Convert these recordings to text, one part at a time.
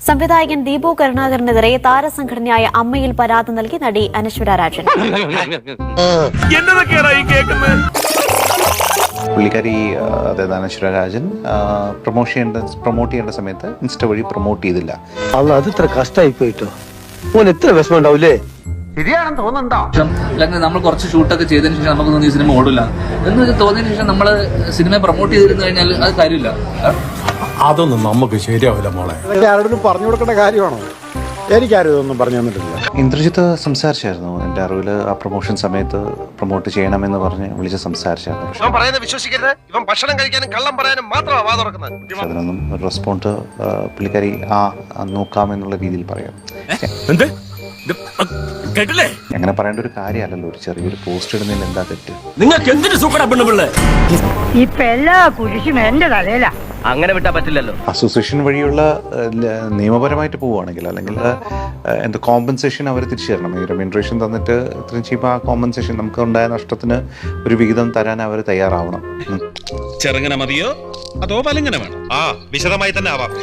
സംവിധായകൻ ദീപു കരുണാകരനെതിരെ താരസംഘടനയായ അമ്മയിൽ പരാതി നൽകി നടി അനശ്വര രാജൻ. പുള്ളിക്കാരി അതായത് അനശ്വര രാജൻ പ്രൊമോട്ട് ചെയ്യേണ്ട സമയത്ത് ഇൻസ്റ്റ വഴി പ്രൊമോട്ട് ചെയ്തില്ല. അത് ഇത്ര കഷ്ടമായി പോയിട്ടോ, എത്ര വിഷമം ഉണ്ടാവില്ലേ? ശരിയാണെന്ന് തോന്നുന്നുണ്ടോ? അല്ലെങ്കിൽ നമ്മൾ കുറച്ച് ഷൂട്ടൊക്കെ ചെയ്തതിനു ശേഷം നമുക്ക് തോന്നി സിനിമ ഓടില്ല എന്ന് തോന്നിയതിനു ശേഷം നമ്മൾ സിനിമ പ്രൊമോട്ട് ചെയ്തിരുന്നു കഴിഞ്ഞാൽ അത് കാര്യമില്ല. അതൊന്നും നമുക്ക് ശരിയാവില്ല മോളെ. ആരോടും പറഞ്ഞു കൊടുക്കേണ്ട കാര്യമാണോ? എനിക്കാരും ഇതൊന്നും പറഞ്ഞു തന്നിട്ടില്ല. ഇന്ദ്രജിത്ത് സംസാരിച്ചായിരുന്നു എൻ്റെ അറിവിൽ. ആ പ്രൊമോഷൻ സമയത്ത് പ്രൊമോട്ട് ചെയ്യണമെന്ന് പറഞ്ഞ് വിളിച്ച് സംസാരിച്ചായിരുന്നു. വിശ്വസിക്കരുത്, ഇവൻ ഭക്ഷണം കഴിക്കാനും കള്ളം പറയാനും മാത്രമാണ് വാ തുറക്കുന്നത്. അതിനൊന്നും റെസ്പോണ്ട് പുള്ളിക്കാരി നോക്കാമെന്നുള്ള രീതിയിൽ പറയാം. അങ്ങനെ പറയേണ്ട ഒരു കാര്യമല്ലല്ലോ. ഒരു ചെറിയൊരു പോസ്റ്റ് ഇടുന്നതിൽ എന്താ തെറ്റ്? നിങ്ങൾക്ക് എന്തിനു സുഖപ്പെടേ? ഇപ്പൊ എല്ലാ കുരിശും എന്റെ തലയിലാ. അങ്ങനെ വിട്ടാ പറ്റില്ലല്ലോ. അസോസിയേഷൻ വഴിയുള്ള നിയമപരമായിട്ട് പോവുകയാണെങ്കിൽ അല്ലെങ്കിൽ എന്താ കോമ്പൻസേഷൻ അവർ തിരിച്ചു തരണം. ഈ റെമ്യൂണറേഷൻ തന്നിട്ട് ഇത്രയും ചെയ്യുമ്പോൾ ആ കോമ്പൻസേഷൻ നമുക്ക് ഉണ്ടായ നഷ്ടത്തിന് ഒരു വിഹിതം തരാൻ അവർ തയ്യാറാവണം. ചെറുങ്ങനെ മതിയോ അതോ പലിങ്ങനെ വേണം? വിശദമായി തന്നെ ആവാം.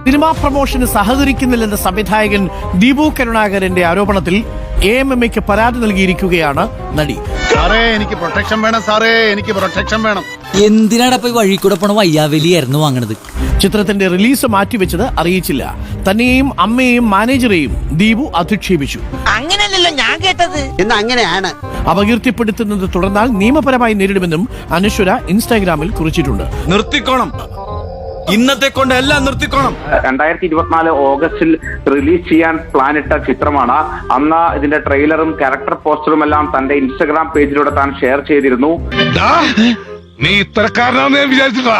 സിനിമാ പ്രൊമോഷന് സഹകരിക്കുന്നില്ലെന്ന സംവിധായകൻ ദീപു കരുണാകരന്റെ ആരോപണത്തിൽ AMMയ്ക്ക് പരാതി നൽകിയിരിക്കുകയാണ് നടി. സാറേ എനിക്ക് പ്രൊട്ടക്ഷൻ വേണം, സാറേ എനിക്ക് പ്രൊട്ടക്ഷൻ വേണം. എന്തിനാടാ പോയി വഴി കൂടെ പോണ വയ്യാവലിയായിരുന്നു വാങ്ങണത്? ചിത്രത്തിന്റെ റിലീസ് മാറ്റിവെച്ചത് അറിയിച്ചില്ല. തന്നെയും അമ്മയെയും മാനേജറെയും ദീപു അധിക്ഷേപിച്ചു. അങ്ങനെയല്ലല്ലോ ഞാൻ കേട്ടത്. എന്ന് അങ്ങനെയാണ്. അപകീർത്തിപ്പെടുത്തുന്നത് തുടർന്നാൽ നിയമപരമായി നേരിടുമെന്നും അനശ്വര ഇൻസ്റ്റാഗ്രാമിൽ കുറിച്ചിട്ടുണ്ട്. നിർത്തിക്കോണം, ഇന്നത്തെ കൊണ്ട് എല്ലാം നിർത്തിക്കോണം. 2024 ഓഗസ്റ്റിൽ റിലീസ് ചെയ്യാൻ പ്ലാൻ ഇട്ട ചിത്രമാണ്. അന്ന് ഇതിന്റെ ട്രെയിലറും ക്യാരക്ടർ പോസ്റ്ററും എല്ലാം തന്റെ ഇൻസ്റ്റഗ്രാം പേജിലൂടെ താൻ ഷെയർ ചെയ്തിരുന്നു. നീ ഇത്തരക്കാരനാണെന്ന് ഞാൻ വിചാരിച്ചിട്ടാ.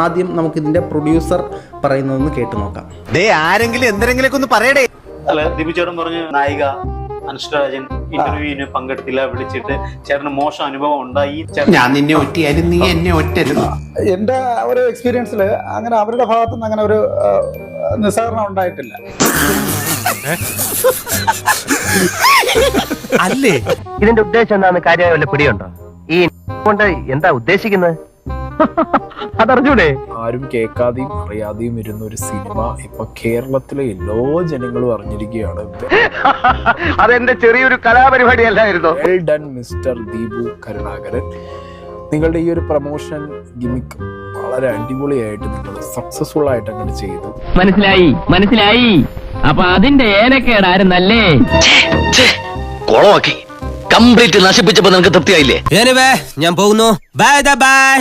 ആദ്യം നമുക്ക് ഇതിന്റെ പ്രൊഡ്യൂസർ പറയുന്നതൊന്ന് കേട്ടു നോക്കാം. ആരെങ്കിലും എന്തെങ്കിലുമൊക്കെ ഒന്ന് പറയടേ. ദീപു ചേട്ടൻ പറഞ്ഞു നായിക അനശ്വര രാജൻ ഇന്റർവ്യൂവിന് പങ്കെടുത്തില്ല, വിളിച്ചിട്ട് ചേട്ടന് മോശം അനുഭവം ഉണ്ടായി. ഞാൻ നിന്നെ ഒറ്റയാലും നീ എന്നെ ഒറ്റരുത്. എന്റെ ഒരു എക്സ്പീരിയൻസിൽ അങ്ങനെ അവരുടെ ഭാഗത്തുനിന്ന് അങ്ങനെ ഒരു നിസ്സഹകരണം ഉണ്ടായിട്ടില്ല. അല്ലേ ഇതിന്റെ ഉദ്ദേശം എന്താണെന്ന് കാര്യമായി വല്ല പിടിയുണ്ടോ? ഈ കൊണ്ട് എന്താ ഉദ്ദേശിക്കുന്നത് അതറിഞ്ഞൂടെ? ആരും കേൾക്കാതെയും അറിയാതെയും ഇരുന്ന ഒരു സിനിമ ഇപ്പൊ കേരളത്തിലെ എല്ലാ ജനങ്ങളും അറിഞ്ഞിരിക്കുകയാണ്. അതെന്റെ ചെറിയൊരു കലാപരിപാടി അല്ലായിരുന്നു. Well done mister Deepu Karunakaran. നിങ്ങളുടെ ഈ ഒരു പ്രൊമോഷൻ ഗിമിക്ക് വളരെ അടിപൊളിയായിട്ട് നിങ്ങൾ സക്സസ്ഫുൾ ആയിട്ട് അങ്ങനെ ചെയ്തു. മനസ്സിലായി. അപ്പൊ അതിന്റെ ഏനക്കേടായിരുന്നല്ലേ? കോളമാക്കി കംപ്ലീറ്റ് നശിപ്പിച്ചപ്പോ നിനക്ക് തൃപ്തിയായില്ലേ? ഞാൻ പോകുന്നു. ബൈ.